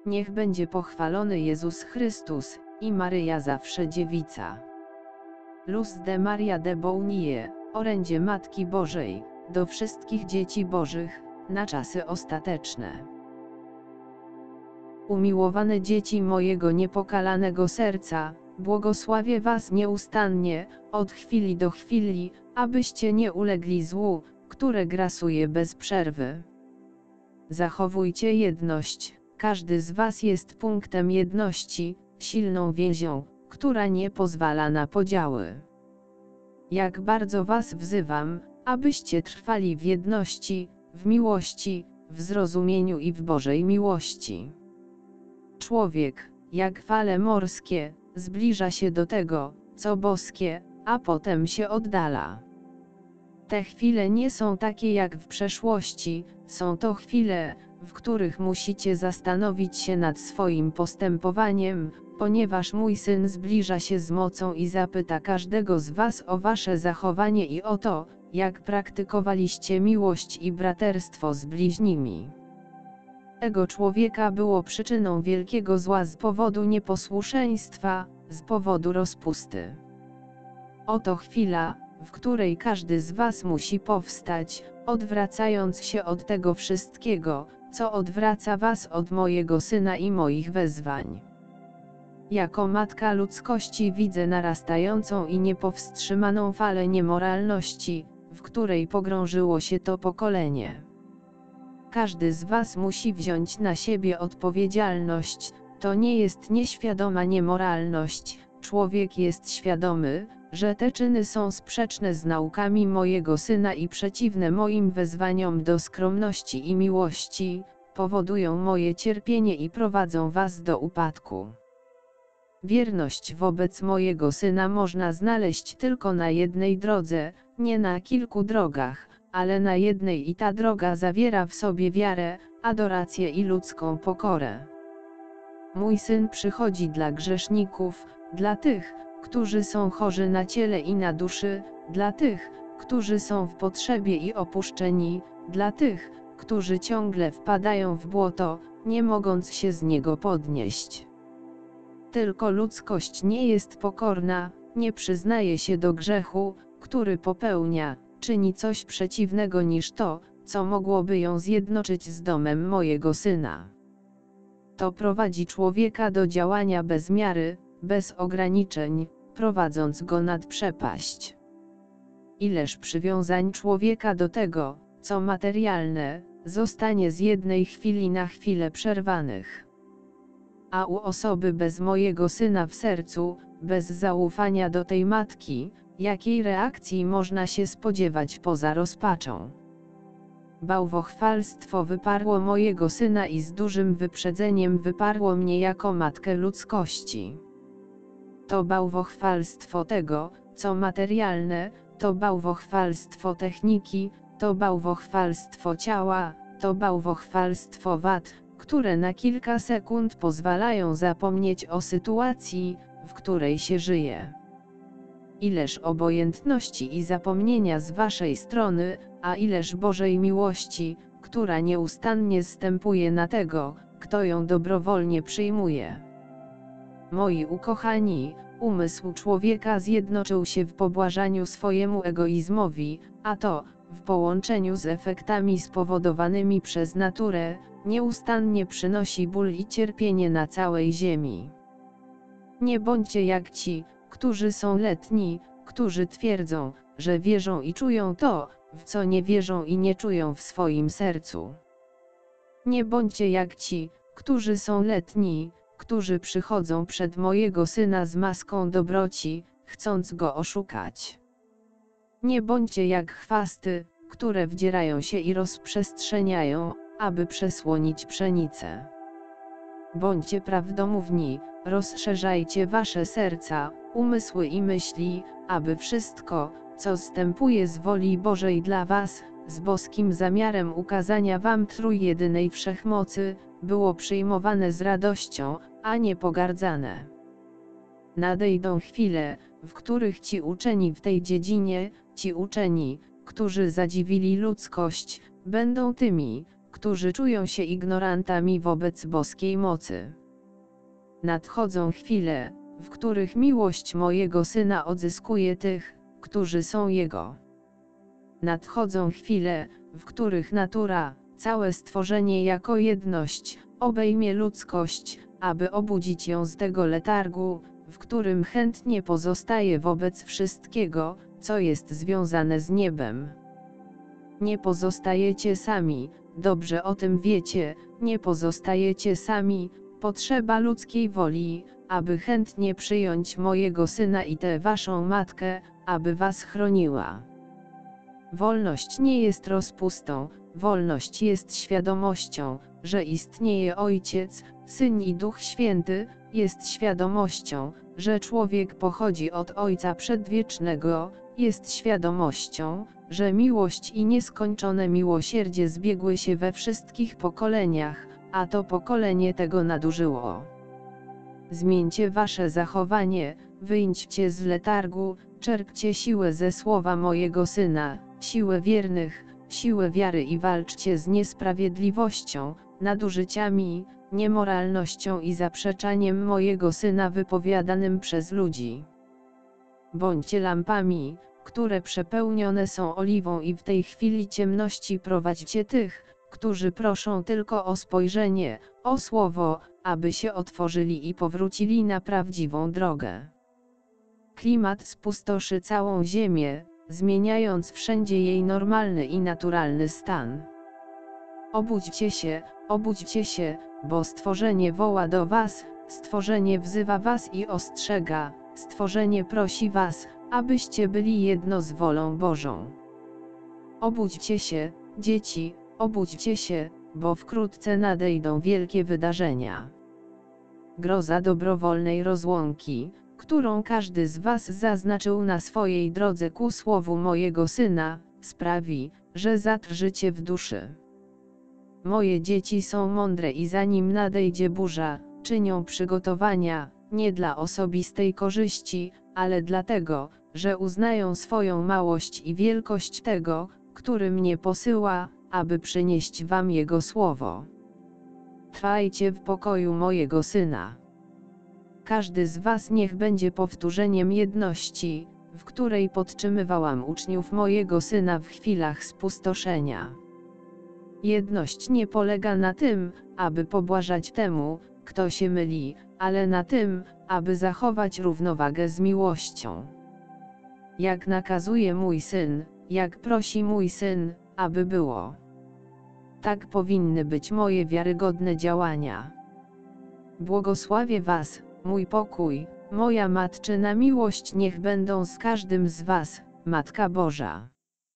Niech będzie pochwalony Jezus Chrystus, i Maryja zawsze dziewica. Luz de Maria de Bounie, orędzie Matki Bożej, do wszystkich dzieci Bożych, na czasy ostateczne. Umiłowane dzieci mojego niepokalanego serca, błogosławię was nieustannie, od chwili do chwili, abyście nie ulegli złu, które grasuje bez przerwy. Zachowujcie jedność, każdy z was jest punktem jedności, silną więzią, która nie pozwala na podziały. Jak bardzo was wzywam, abyście trwali w jedności, w miłości, w zrozumieniu i w Bożej miłości. Człowiek, jak fale morskie, zbliża się do tego, co boskie, a potem się oddala. Te chwile nie są takie jak w przeszłości, są to chwile, w których musicie zastanowić się nad swoim postępowaniem, ponieważ mój Syn zbliża się z mocą i zapyta każdego z was o wasze zachowanie i o to, jak praktykowaliście miłość i braterstwo z bliźnimi. Ego człowieka było przyczyną wielkiego zła z powodu nieposłuszeństwa, z powodu rozpusty. Oto chwila, w której każdy z was musi powstać, odwracając się od tego wszystkiego, co odwraca was od mojego Syna i moich wezwań. Jako matka ludzkości widzę narastającą i niepowstrzymaną falę niemoralności, w której pogrążyło się to pokolenie. Każdy z was musi wziąć na siebie odpowiedzialność, to nie jest nieświadoma niemoralność, człowiek jest świadomy, że te czyny są sprzeczne z naukami mojego Syna i przeciwne moim wezwaniom do skromności i miłości, powodują moje cierpienie i prowadzą was do upadku. Wierność wobec mojego Syna można znaleźć tylko na jednej drodze, nie na kilku drogach, ale na jednej i ta droga zawiera w sobie wiarę, adorację i ludzką pokorę. Mój Syn przychodzi dla grzeszników, dla tych, którzy są chorzy na ciele i na duszy, dla tych, którzy są w potrzebie i opuszczeni, dla tych, którzy ciągle wpadają w błoto, nie mogąc się z niego podnieść. Tylko ludzkość nie jest pokorna, nie przyznaje się do grzechu, który popełnia, czyni coś przeciwnego niż to, co mogłoby ją zjednoczyć z domem mojego Syna. To prowadzi człowieka do działania bez miary, bez ograniczeń, prowadząc go nad przepaść. Ileż przywiązań człowieka do tego, co materialne, zostanie z jednej chwili na chwilę przerwanych. A u osoby bez mojego Syna w sercu, bez zaufania do tej matki, jakiej reakcji można się spodziewać poza rozpaczą? Bałwochwalstwo wyparło mojego Syna i z dużym wyprzedzeniem wyparło mnie jako matkę ludzkości. To bałwochwalstwo tego, co materialne, to bałwochwalstwo techniki, to bałwochwalstwo ciała, to bałwochwalstwo wad, które na kilka sekund pozwalają zapomnieć o sytuacji, w której się żyje. Ileż obojętności i zapomnienia z waszej strony, a ileż Bożej miłości, która nieustannie zstępuje na tego, kto ją dobrowolnie przyjmuje. Moi ukochani, umysł człowieka zjednoczył się w pobłażaniu swojemu egoizmowi, a to, w połączeniu z efektami spowodowanymi przez naturę, nieustannie przynosi ból i cierpienie na całej ziemi. Nie bądźcie jak ci, którzy są letni, którzy twierdzą, że wierzą i czują to, w co nie wierzą i nie czują w swoim sercu. Nie bądźcie jak ci, którzy są letni, którzy przychodzą przed mojego Syna z maską dobroci, chcąc go oszukać. Nie bądźcie jak chwasty, które wdzierają się i rozprzestrzeniają, aby przesłonić pszenicę. Bądźcie prawdomówni, rozszerzajcie wasze serca, umysły i myśli, aby wszystko, co zstępuje z woli Bożej dla was, z boskim zamiarem ukazania wam trójjedynej wszechmocy, było przyjmowane z radością, a nie pogardzane. Nadejdą chwile, w których ci uczeni w tej dziedzinie, ci uczeni, którzy zadziwili ludzkość, będą tymi, którzy czują się ignorantami wobec boskiej mocy. Nadchodzą chwile, w których miłość mojego Syna odzyskuje tych, którzy są Jego. Nadchodzą chwile, w których natura, całe stworzenie jako jedność, obejmie ludzkość, aby obudzić ją z tego letargu, w którym chętnie pozostaje wobec wszystkiego, co jest związane z niebem. Nie pozostajecie sami, dobrze o tym wiecie, nie pozostajecie sami, potrzeba ludzkiej woli, aby chętnie przyjąć mojego Syna i tę waszą matkę, aby was chroniła. Wolność nie jest rozpustą, wolność jest świadomością, że istnieje Ojciec, Syn i Duch Święty, jest świadomością, że człowiek pochodzi od Ojca Przedwiecznego, jest świadomością, że miłość i nieskończone miłosierdzie zbiegły się we wszystkich pokoleniach, a to pokolenie tego nadużyło. Zmieńcie wasze zachowanie, wyjdźcie z letargu, czerpcie siłę ze słowa mojego Syna, siłę wiernych, siłę wiary i walczcie z niesprawiedliwością, nadużyciami, niemoralnością i zaprzeczaniem mojego Syna wypowiadanym przez ludzi. Bądźcie lampami, które przepełnione są oliwą i w tej chwili ciemności prowadźcie tych, którzy proszą tylko o spojrzenie, o słowo, aby się otworzyli i powrócili na prawdziwą drogę. Klimat spustoszy całą ziemię, zmieniając wszędzie jej normalny i naturalny stan. Obudźcie się, bo stworzenie woła do was, stworzenie wzywa was i ostrzega, stworzenie prosi was, abyście byli jedno z wolą Bożą. Obudźcie się, dzieci, obudźcie się, bo wkrótce nadejdą wielkie wydarzenia. Groza dobrowolnej rozłąki, którą każdy z was zaznaczył na swojej drodze ku słowu mojego Syna, sprawi, że zatrżycie w duszy. Moje dzieci są mądre i zanim nadejdzie burza, czynią przygotowania, nie dla osobistej korzyści, ale dlatego, że uznają swoją małość i wielkość tego, który mnie posyła, aby przynieść wam Jego słowo. Trwajcie w pokoju mojego Syna. Każdy z was niech będzie powtórzeniem jedności, w której podtrzymywałam uczniów mojego Syna w chwilach spustoszenia. Jedność nie polega na tym, aby pobłażać temu, kto się myli, ale na tym, aby zachować równowagę z miłością. Jak nakazuje mój Syn, jak prosi mój Syn, aby było. Tak powinny być moje wiarygodne działania. Błogosławię was, mój pokój, moja matczyna miłość niech będą z każdym z was, Matka Boża.